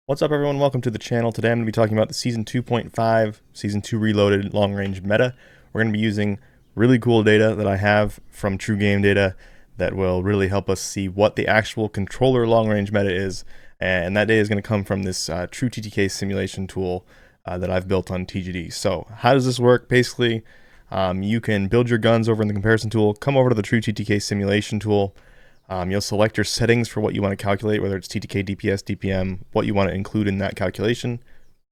What's up, everyone? Welcome to the channel. Today I'm going to be talking about the Season 2.5, Season 2 Reloaded long-range meta. We're going to be using really cool data that I have from True Game Data that will really help us see what the actual controller long-range meta is. And that data is going to come from this True TTK simulation tool that I've built on TGD. So how does this work? Basically, you can build your guns over in the comparison tool, come over to the True TTK simulation tool. You'll select your settings for what you want to calculate, whether it's TTK, DPS, DPM, what you want to include in that calculation,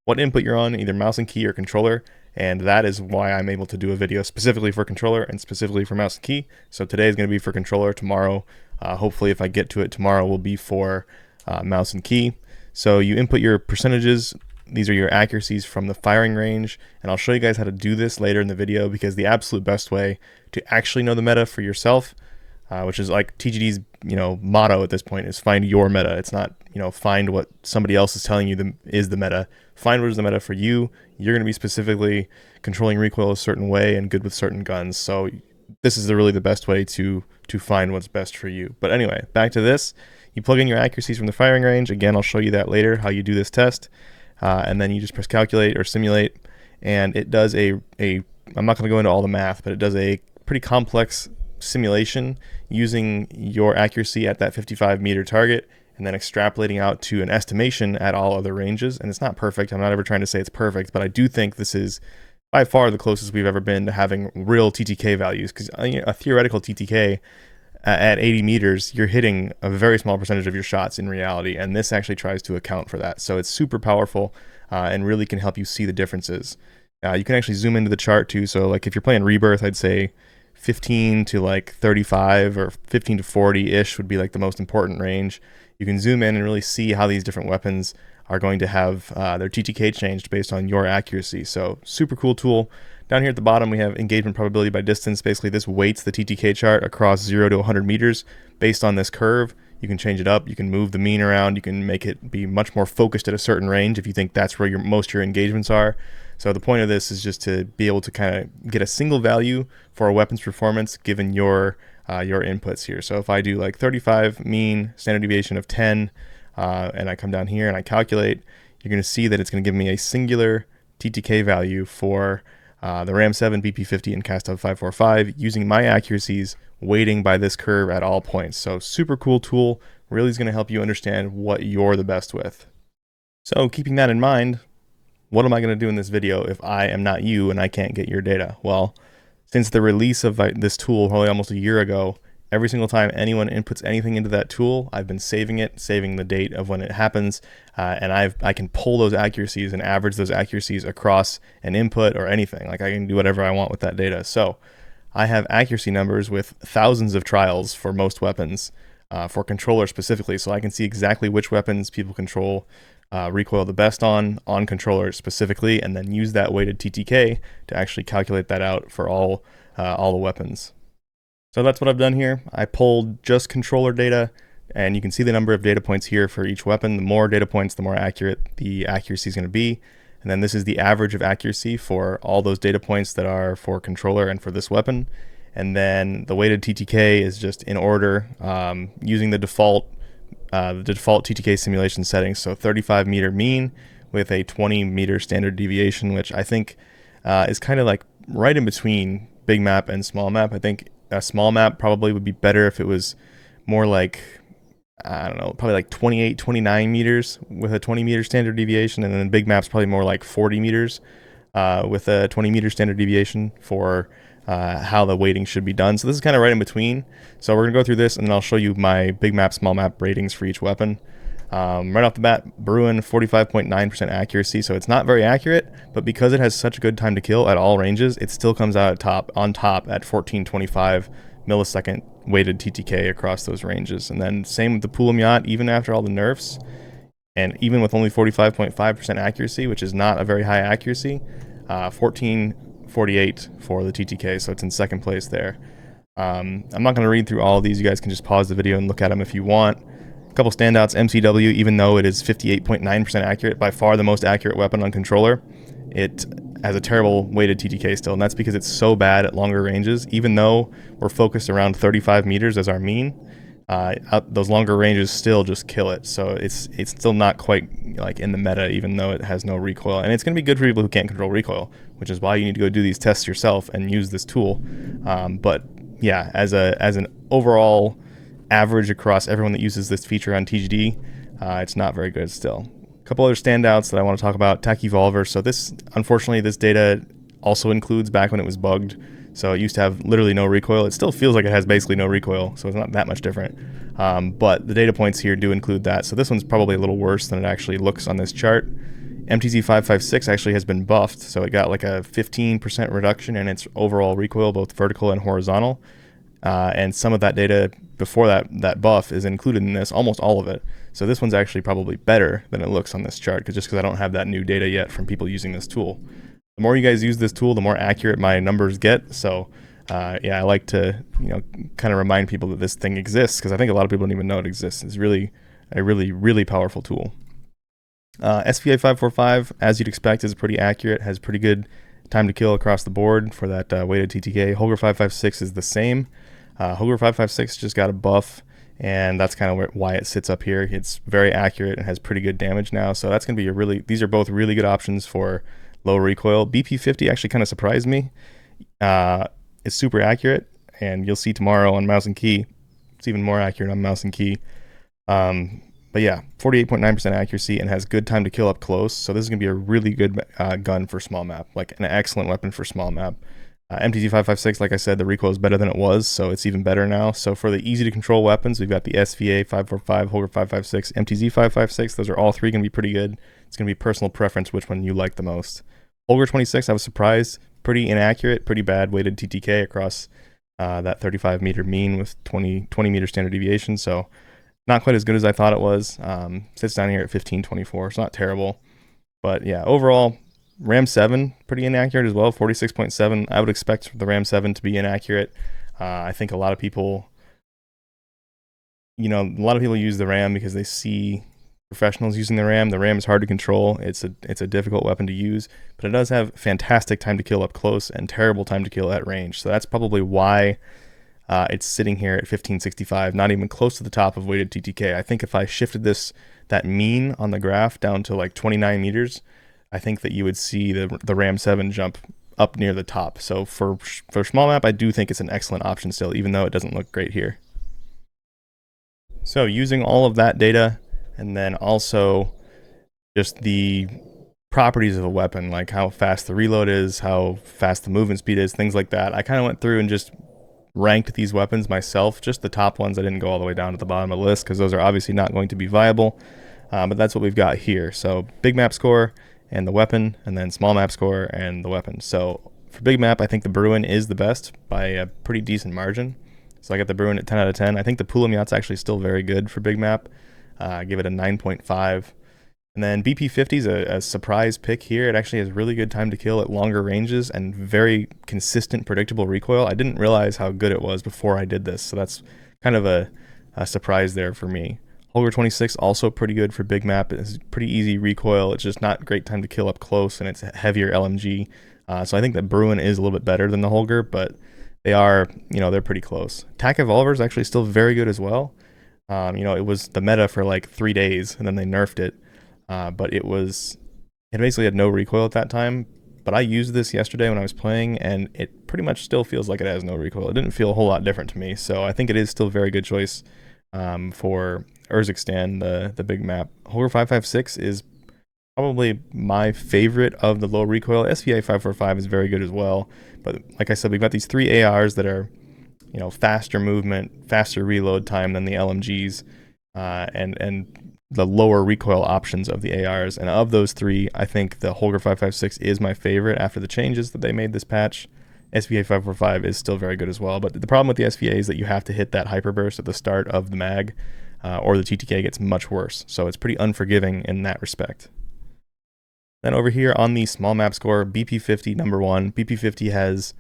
what input you're on, either mouse and key or controller, and that is why I'm able to do a video specifically for controller and specifically for mouse and key. So today is going to be for controller, tomorrow, hopefully if I get to it tomorrow, will be for mouse and key. So you input your percentages. These are your accuracies from the firing range, and I'll show you guys how to do this later in the video, because the absolute best way to actually know the meta for yourself, which is like TGD's motto at this point, is find your meta. It's not find what somebody else is telling you is the meta. Find what is the meta for you. You're going to be specifically controlling recoil a certain way and good with certain guns. So this is really the best way to find what's best for you. But anyway, back to this. You plug in your accuracies from the firing range. Again, I'll show you that later, how you do this test. And then you just press calculate or simulate, and it does I'm not going to go into all the math, but it does a pretty complex simulation using your accuracy at that 55 meter target and then extrapolating out to an estimation at all other ranges. And it's not perfect. I'm not ever trying to say it's perfect, but I do think this is by far the closest we've ever been to having real TTK values, because a theoretical TTK at 80 meters, you're hitting a very small percentage of your shots in reality, and this actually tries to account for that. So it's super powerful and really can help you see the differences. You can actually zoom into the chart too. So like if you're playing Rebirth, I'd say 15 to like 35 or 15 to 40-ish would be like the most important range. You can zoom in and really see how these different weapons are going to have their TTK changed based on your accuracy. So super cool tool. Down here at the bottom, we have engagement probability by distance. Basically, this weights the TTK chart across 0 to 100 meters based on this curve. You can change it up. You can move the mean around. You can make it be much more focused at a certain range if you think that's where most of your engagements are. So the point of this is just to be able to kind of get a single value for a weapon's performance given your inputs here. So if I do like 35 mean, standard deviation of 10, and I come down here and I calculate, you're going to see that it's going to give me a singular TTK value for the Ram 7, BP50, and Castov 545 using my accuracies weighting by this curve at all points. So super cool tool, really is going to help you understand what you're the best with. So keeping that in mind, what am I going to do in this video if I am not you and I can't get your data? Well, since the release of this tool probably almost a year ago, every single time anyone inputs anything into that tool, I've been saving it, saving the date of when it happens, and I can pull those accuracies and average those accuracies across an input or anything. Like I can do whatever I want with that data. So I have accuracy numbers with thousands of trials for most weapons, for controller specifically, so I can see exactly which weapons people control recoil the best on controller specifically, and then use that weighted TTK to actually calculate that out for all the weapons. So that's what I've done here. I pulled just controller data, and you can see the number of data points here for each weapon. The more data points, the more accurate the accuracy is going to be. And then this is the average of accuracy for all those data points that are for controller and for this weapon. And then the weighted TTK is just in order, using the default TTK simulation settings. So 35 meter mean with a 20 meter standard deviation, which I think is kind of like right in between big map and small map. I think a small map probably would be better if it was more like, I don't know, probably like 28, 29 meters with a 20 meter standard deviation. And then big map's probably more like 40 meters with a 20 meter standard deviation for how the weighting should be done. So this is kind of right in between. So we're going to go through this, and then I'll show you my big map, small map ratings for each weapon. Right off the bat, Bruen 45.9% accuracy, so it's not very accurate, but because it has such a good time to kill at all ranges, it still comes out on top at 1425 millisecond weighted TTK across those ranges. And then same with the Pulam Yacht, even after all the nerfs, and even with only 45.5% accuracy, which is not a very high accuracy, 1448 for the TTK, so it's in second place there. I'm not going to read through all of these. You guys can just pause the video and look at them if you want. Couple standouts, MCW, even though it is 58.9% accurate, by far the most accurate weapon on controller, it has a terrible weighted TTK still, and that's because it's so bad at longer ranges. Even though we're focused around 35 meters as our mean, those longer ranges still just kill it. So it's still not quite like in the meta, even though it has no recoil. And it's going to be good for people who can't control recoil, which is why you need to go do these tests yourself and use this tool. But yeah, as an overall average across everyone that uses this feature on TGD, it's not very good still. A couple other standouts that I want to talk about: TAQ Evolvere. So this, unfortunately, this data also includes back when it was bugged. So it used to have literally no recoil. It still feels like it has basically no recoil, so it's not that much different. But the data points here do include that. So this one's probably a little worse than it actually looks on this chart. MTZ556 actually has been buffed, so it got like a 15% reduction in its overall recoil, both vertical and horizontal. And some of that data before that buff is included in this, almost all of it. So this one's actually probably better than it looks on this chart, because I don't have that new data yet from people using this tool. The more you guys use this tool, the more accurate my numbers get. So yeah, I like to kind of remind people that this thing exists, because I think a lot of people don't even know it exists. It's really a really powerful tool. SVA 545, as you'd expect, is pretty accurate, has pretty good time to kill across the board for that weighted TTK. Holger 556 is the same. Holger 556 just got a buff, and that's kind of why it sits up here. It's very accurate and has pretty good damage now. So that's going to be these are both really good options for low recoil. BP50 actually kind of surprised me. It's super accurate, and you'll see tomorrow on mouse and key, it's even more accurate on mouse and key. But yeah, 48.9% accuracy and has good time to kill up close. So this is going to be a really good gun for small map, like an excellent weapon for small map. MTZ556, like I said, the recoil is better than it was, so it's even better now. So for the easy to control weapons, we've got the SVA 545, Holger 556, MTZ 556. Those are all three going to be pretty good. It's going to be personal preference which one you like the most. Holger 26, I was surprised, pretty inaccurate, pretty bad weighted TTK across that 35 meter mean with 20 meter standard deviation. So not quite as good as I thought it was. Sits down here at 1524. It's not terrible. But yeah, overall, RAM 7, pretty inaccurate as well, 46.7. I would expect the RAM 7 to be inaccurate. I think a lot of people, use the RAM because they see professionals using the RAM. The RAM is hard to control. It's a difficult weapon to use, but it does have fantastic time to kill up close and terrible time to kill at range. So that's probably why it's sitting here at 1565, not even close to the top of weighted TTK. I think if I shifted that mean on the graph down to like 29 meters, I think that you would see the RAM 7 jump up near the top. So for small map, I do think it's an excellent option still, even though it doesn't look great here. So using all of that data, and then also just the properties of a weapon, like how fast the reload is, how fast the movement speed is, things like that, I kind of went through and just ranked these weapons myself, just the top ones. I didn't go all the way down to the bottom of the list because those are obviously not going to be viable, but that's what we've got here. So big map score and the weapon, and then small map score and the weapon. So for big map, I think the Bruen is the best by a pretty decent margin. So I got the Bruen at 10 out of 10. I think the Pulamyot's actually still very good for big map. Give it a 9.5. And then BP50 is a surprise pick here. It actually has really good time to kill at longer ranges and very consistent, predictable recoil. I didn't realize how good it was before I did this, so that's kind of a surprise there for me. Holger 26, also pretty good for big map. It's pretty easy recoil. It's just not great time to kill up close, and it's a heavier LMG. So I think that Bruen is a little bit better than the Holger, but they are, they're pretty close. TAQ Evolvere is actually still very good as well. It was the meta for like 3 days, and then they nerfed it. But it basically had no recoil at that time. But I used this yesterday when I was playing, and it pretty much still feels like it has no recoil. It didn't feel a whole lot different to me, so I think it is still a very good choice for urzikstan, the big map. Holger 556 is probably my favorite of the low recoil. SVA 545 is very good as well, but like I said, we've got these 3 ARs that are, faster movement, faster reload time than the LMGs, and the lower recoil options of the ARs. And of those 3, I think the Holger 556 is my favorite after the changes that they made this patch. SVA 545 is still very good as well, but the problem with the SVA is that you have to hit that hyperburst at the start of the mag, or the TTK gets much worse. So it's pretty unforgiving in that respect. Then over here on the small map score, BP50 number 1. BP50 has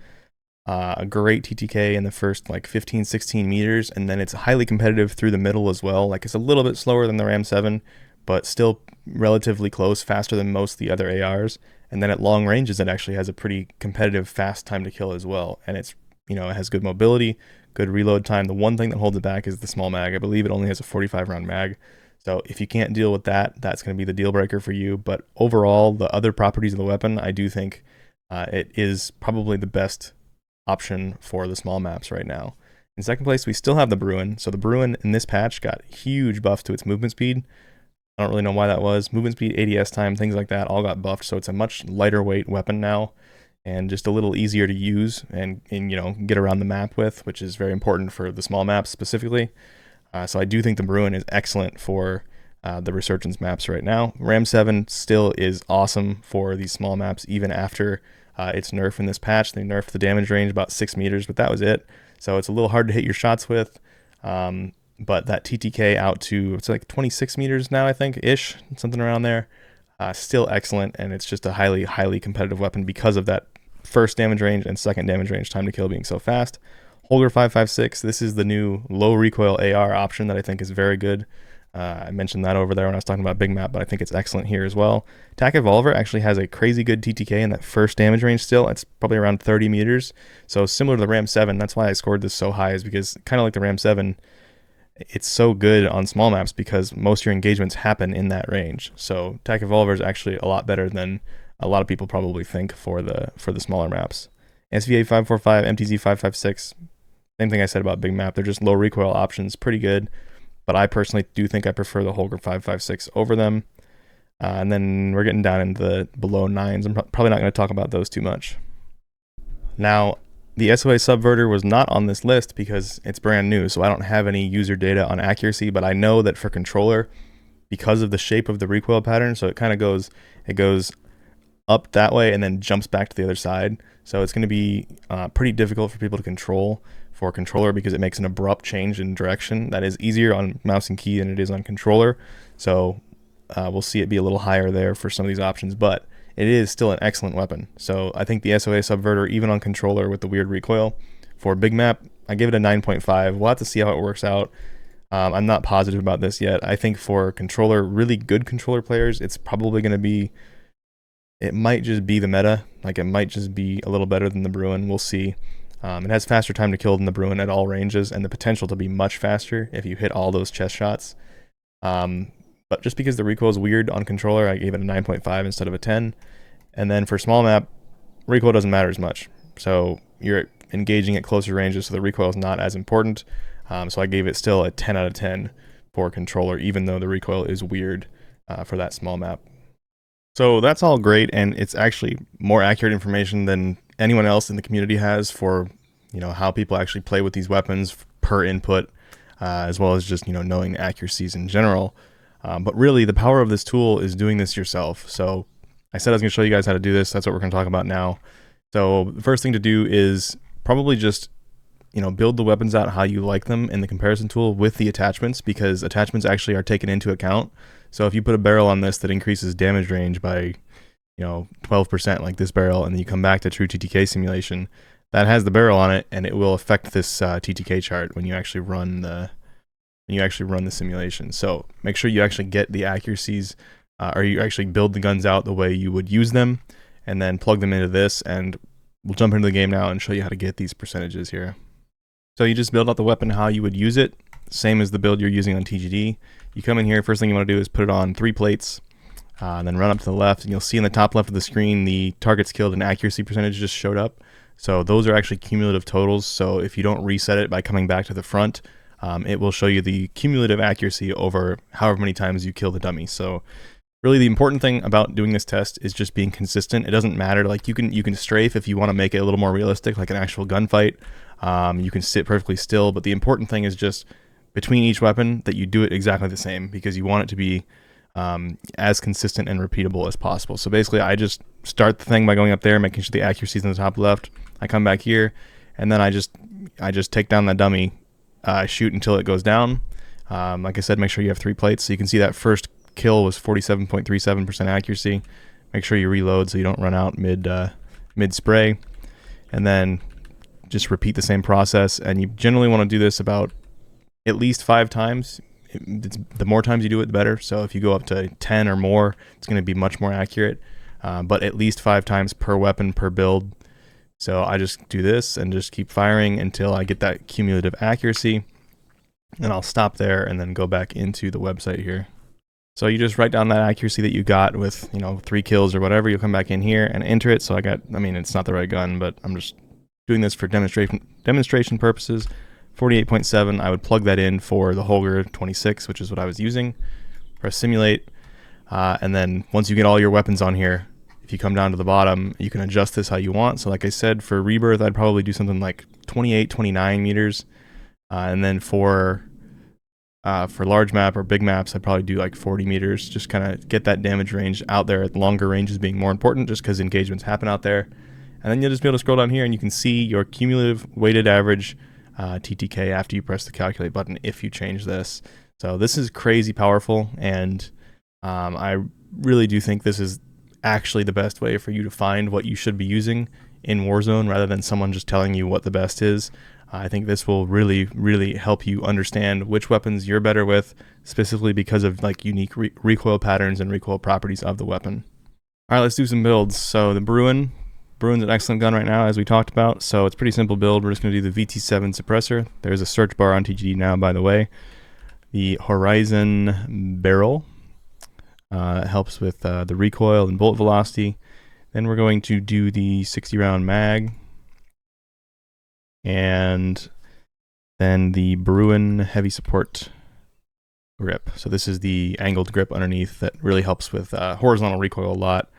a great TTK in the first like 15-16 meters, and then it's highly competitive through the middle as well. Like, it's a little bit slower than the RAM 7, but still relatively close, faster than most of the other ARs. And then at long ranges, it actually has a pretty competitive fast time to kill as well. And it's, it has good mobility, good reload time. The one thing that holds it back is the small mag. I believe it only has a 45 round mag. So if you can't deal with that, that's going to be the deal breaker for you. But overall, the other properties of the weapon, I do think it is probably the best option for the small maps right now. In second place, we still have the Bruen. So the Bruen in this patch got huge buffs to its movement speed. I don't really know why that was. Movement speed, ADS time, things like that all got buffed. So it's a much lighter weight weapon now and just a little easier to use and you know, get around the map with, which is very important for the small maps specifically. So I do think the Bruen is excellent for the Resurgence maps right now. Ram 7 still is awesome for these small maps, even after its nerf in this patch. They nerfed the damage range about 6 meters, but that was it. So it's a little hard to hit your shots with. But that TTK out to, it's like 26 meters now, I think, ish, something around there. Still excellent, and it's just a highly, highly competitive weapon because of that first damage range and second damage range time to kill being so fast. Holger 5.56, this is the new low recoil AR option that I think is very good. I mentioned that over there when I was talking about big map, but I think it's excellent here as well. TAQ Evolvere actually has a crazy good TTK in that first damage range still. It's probably around 30 meters. So similar to the Ram 7, that's why I scored this so high, is because kind of like the Ram 7, it's so good on small maps because most of your engagements happen in that range. So TAQ Evolvere is actually a lot better than a lot of people probably think for the smaller maps. SVA 545, MTZ 556, same thing I said about big map. They're just low recoil options, pretty good. But I personally do think I prefer the Holger 556 over them. And then we're getting down into the below 9s. I'm probably not going to talk about those too much. Now, the SOA Subverter was not on this list because it's brand new, so I don't have any user data on accuracy, but I know that for controller, because of the shape of the recoil pattern, so it kind of goes up that way and then jumps back to the other side. So it's going to be pretty difficult for people to control for controller because it makes an abrupt change in direction. That is easier on mouse and key than it is on controller. So we'll see it be a little higher there for some of these options, but it is still an excellent weapon. So I think the SOA Subverter, even on controller with the weird recoil, for big map, I give it a 9.5. We'll have to see how it works out. I'm not positive about this yet. I think for controller, really good controller players, it's probably going to be, it might just be the meta. Like it might just be a little better than the Bruen. We'll see. It has faster time to kill than the Bruen at all ranges and the potential to be much faster if you hit all those chest shots. But just because the recoil is weird on controller, I gave it a 9.5 instead of a 10. And then for small map, recoil doesn't matter as much. So you're engaging at closer ranges, so the recoil is not as important. So I gave it still a 10 out of 10 for controller, even though the recoil is weird for that small map. So that's all great, and it's actually more accurate information than anyone else in the community has for, you know, how people actually play with these weapons per input, as well as just, you know, knowing accuracies in general. But really, the power of this tool is doing this yourself. So I said I was going to show you guys how to do this. That's what we're going to talk about now. So the first thing to do is probably just, you know, build the weapons out how you like them in the comparison tool with the attachments, because attachments actually are taken into account. So if you put a barrel on this that increases damage range by, you know, 12% like this barrel, and then you come back to true TTK simulation, that has the barrel on it, and it will affect this TTK chart when you actually run the simulation. So make sure you actually get the accuracies, or you actually build the guns out the way you would use them, and then plug them into this, and we'll jump into the game now and show you how to get these percentages here. So you just build out the weapon how you would use it, same as the build you're using on TGD. You come in here, first thing you want to do is put it on 3 plates, and then run up to the left, and you'll see in the top left of the screen the targets killed and accuracy percentage just showed up. So those are actually cumulative totals, so if you don't reset it by coming back to the front, it will show you the cumulative accuracy over however many times you kill the dummy. So really the important thing about doing this test is just being consistent. It doesn't matter, like you can strafe if you want to make it a little more realistic, like an actual gunfight. You can sit perfectly still, but the important thing is just between each weapon that you do it exactly the same, because you want it to be as consistent and repeatable as possible. So basically I just start the thing by going up there, making sure the accuracy is in the top left. I come back here, and then I just take down that dummy. I shoot until it goes down. Like I said, make sure you have 3 plates. So you can see that first kill was 47.37% accuracy. Make sure you reload so you don't run out mid spray, and then just repeat the same process. And you generally want to do this about at least 5 times. The more times you do it, the better. So if you go up to 10 or more, it's going to be much more accurate. But at least 5 times per weapon per build, So I just do this and just keep firing until I get that cumulative accuracy, and I'll stop there and then go back into the website here. So you just write down that accuracy that you got with, 3 kills or whatever. You'll come back in here and enter it. So it's not the right gun, but I'm just doing this for demonstration purposes. 48.7, I would plug that in for the Holger 26, which is what I was using. Press simulate, and then once you get all your weapons on here, if you come down to the bottom, you can adjust this how you want. So like I said, for Rebirth, I'd probably do something like 28, 29 meters, and then for large map or big maps, I'd probably do like 40 meters, just kind of get that damage range out there, longer ranges being more important just because engagements happen out there. And then you'll just be able to scroll down here and you can see your cumulative weighted average TTK after you press the calculate button if you change this. So this is crazy powerful, and I really do think this is actually the best way for you to find what you should be using in Warzone rather than someone just telling you what the best is. I think this will really, really help you understand which weapons you're better with, specifically because of like unique recoil patterns and recoil properties of the weapon. All right, let's do some builds. So the Bruen's an excellent gun right now, as we talked about. So it's a pretty simple build. We're just going to do the VT7 suppressor. There's a search bar on TGD now, by the way. The Horizon barrel helps with the recoil and bullet velocity. Then we're going to do the 60 round mag. And then the Bruen heavy support grip. So this is the angled grip underneath that really helps with horizontal recoil a lot.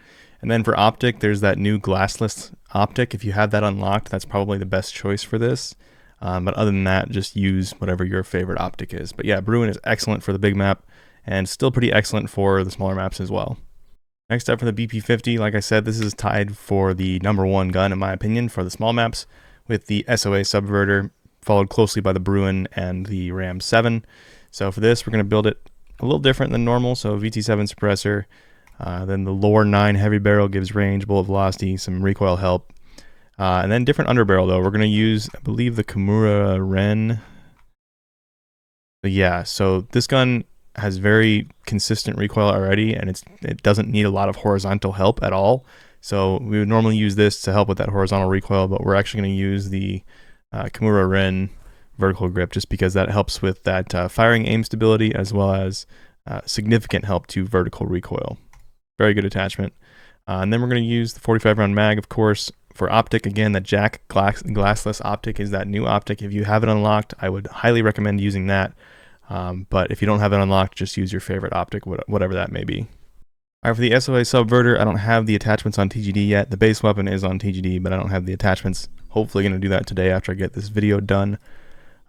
And then for optic, there's that new glassless optic. If you have that unlocked, that's probably the best choice for this. But other than that, just use whatever your favorite optic is. But yeah, Bruen is excellent for the big map and still pretty excellent for the smaller maps as well. Next up for the BP50, like I said, this is tied for the #1 gun in my opinion for the small maps, with the SOA Subverter, followed closely by the Bruen and the Ram 7. So for this, we're going to build it a little different than normal. So VT7 suppressor, then the Lore 9 heavy barrel gives range, bullet velocity, some recoil help. And then different underbarrel though. We're going to use, I believe, the Kimura Ren. But yeah, so this gun has very consistent recoil already, and it doesn't need a lot of horizontal help at all. So we would normally use this to help with that horizontal recoil, but we're actually going to use the Kimura Ren vertical grip just because that helps with that firing aim stability as well as significant help to vertical recoil. Very good attachment. And then we're going to use the 45 round mag, of course. For optic, again, the JAK glassless optic is that new optic. If you have it unlocked, I would highly recommend using that. But if you don't have it unlocked, just use your favorite optic, whatever that may be. All right, for the SOA Subverter, I don't have the attachments on TGD yet. The base weapon is on TGD, but I don't have the attachments. Hopefully going to do that today after I get this video done.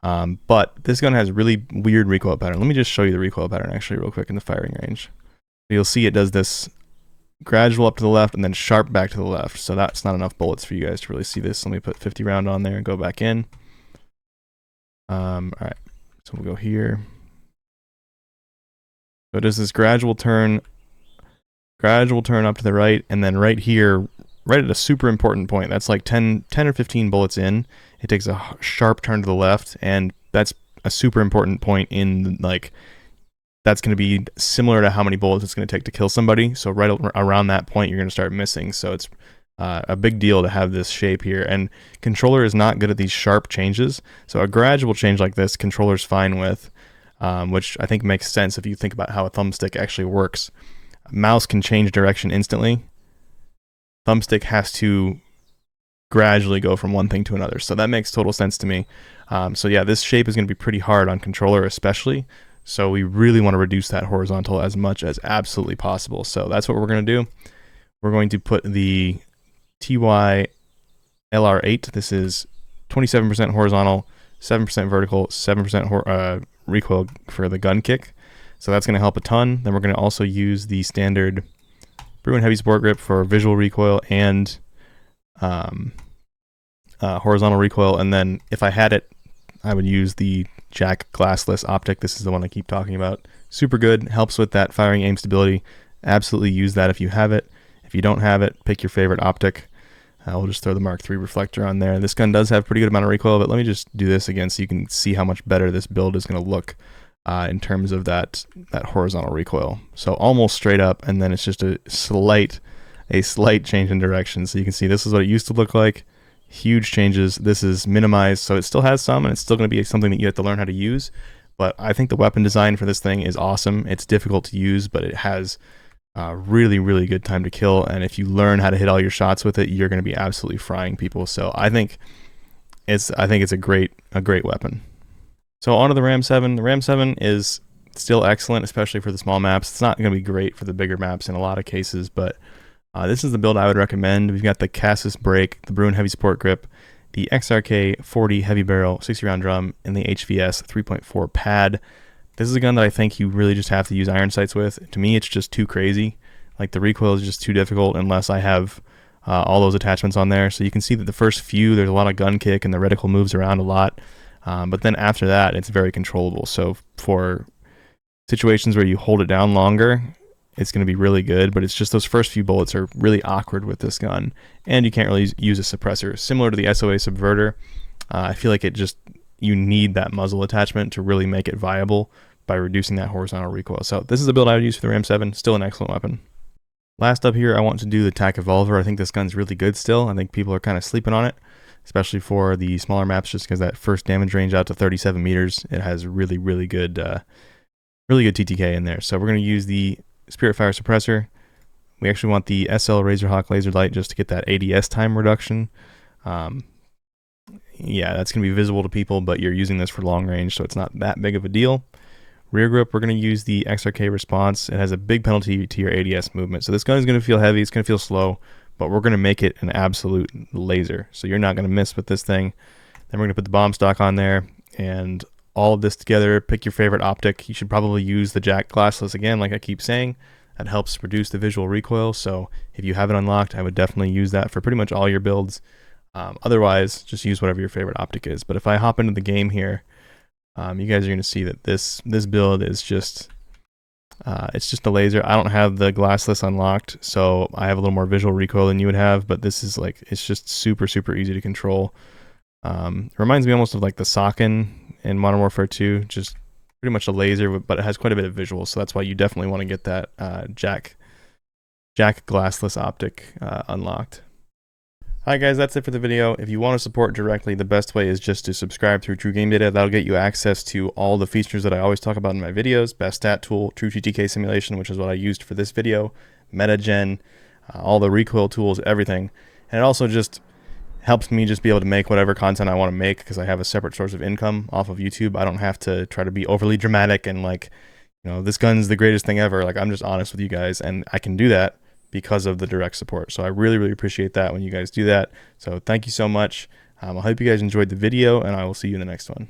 But this gun has really weird recoil pattern. Let me just show you the recoil pattern actually real quick in the firing range. You'll see it does this gradual up to the left and then sharp back to the left. So that's not enough bullets for you guys to really see this. Let me put 50 round on there and go back in. All right, so we'll go here. So it does this gradual turn up to the right, and then right here, right at a super important point, that's like 10 or 15 bullets in, it takes a sharp turn to the left, and that's a super important point in, like, that's going to be similar to how many bullets it's going to take to kill somebody. So right around that point, you're going to start missing. So it's a big deal to have this shape here. And controller is not good at these sharp changes. So a gradual change like this, controller's fine with, which I think makes sense if you think about how a thumbstick actually works. Mouse can change direction instantly. Thumbstick has to gradually go from one thing to another. So that makes total sense to me. So yeah, this shape is going to be pretty hard on controller especially. So we really want to reduce that horizontal as much as absolutely possible. So that's what we're going to do. We're going to put the TY LR8. This is 27% horizontal, 7% vertical, 7% recoil for the gun kick. So that's going to help a ton. Then we're going to also use the standard Bruen heavy support grip for visual recoil and horizontal recoil. And then if I had it, I would use the JAK glassless optic. This is the one I keep talking about. Super good, helps with that firing aim stability. Absolutely use that if you have it. If you don't have it, pick your favorite optic. We'll just throw the Mark III reflector on there. This gun does have pretty good amount of recoil, but let me just do this again so you can see how much better this build is going to look in terms of that horizontal recoil. So almost straight up, and then it's just a slight change in direction. So you can see this is what it used to look like. huge changes. This is minimized, so it still has some, and it's still going to be something that you have to learn how to use. But I think the weapon design for this thing is awesome. It's difficult to use, but it has really, really good time to kill. And if you learn how to hit all your shots with it, you're going to be absolutely frying people. So I think it's a great weapon. So on to the Ram 7. The Ram 7 is still excellent, especially for the small maps. It's not going to be great for the bigger maps in a lot of cases, but this is the build I would recommend. We've got the Cassis brake, the Bruen heavy sport grip, the XRK 40 heavy barrel 60 round drum, and the HVS 3.4 pad. This is a gun that I think you really just have to use iron sights with. To me, it's just too crazy. Like, the recoil is just too difficult unless I have all those attachments on there. So you can see that the first few, there's a lot of gun kick and the reticle moves around a lot. But then after that, it's very controllable. So for situations where you hold it down longer, it's going to be really good, but it's just those first few bullets are really awkward with this gun, and you can't really use a suppressor. Similar to the SOA Subverter, I feel like you need that muzzle attachment to really make it viable by reducing that horizontal recoil. So this is a build I would use for the Ram 7, still an excellent weapon. Last up here, I want to do the TAQ Evolvere. I think this gun's really good still. I think people are kind of sleeping on it, especially for the smaller maps, just because that first damage range out to 37 meters, it has really good TTK in there. So we're going to use the Spirit Fire Suppressor. We actually want the SL Razorhawk Laser Light just to get that ADS time reduction. Yeah, that's going to be visible to people, but you're using this for long range, so it's not that big of a deal. Rear grip, we're going to use the XRK Response. It has a big penalty to your ADS movement. So this gun is going to feel heavy, it's going to feel slow, but we're going to make it an absolute laser. So you're not going to miss with this thing. Then we're going to put the bomb stock on there, and all of this together. Pick your favorite optic. You should probably use the Jack glassless again, like I keep saying. That helps reduce the visual recoil. So if you have it unlocked, I would definitely use that for pretty much all your builds. Otherwise, just use whatever your favorite optic is. But if I hop into the game here, you guys are going to see that this build is just it's just a laser. I don't have the glassless unlocked, so I have a little more visual recoil than you would have. But this is like, it's just super easy to control. It reminds me almost of like the Socken in Modern Warfare 2, just pretty much a laser, but it has quite a bit of visual, so that's why you definitely want to get that Jack glassless optic unlocked. Alright guys, that's it for the video. If you want to support directly, the best way is just to subscribe through True Game Data. That'll get you access to all the features that I always talk about in my videos. Best Stat Tool, True TTK Simulation, which is what I used for this video, MetaGen, all the recoil tools, everything. And it also just helps me just be able to make whatever content I want to make, because I have a separate source of income off of YouTube. I don't have to try to be overly dramatic and like, you know, this gun's the greatest thing ever. Like, I'm just honest with you guys, and I can do that because of the direct support. So I really appreciate that when you guys do that. So thank you so much. I hope you guys enjoyed the video, and I will see you in the next one.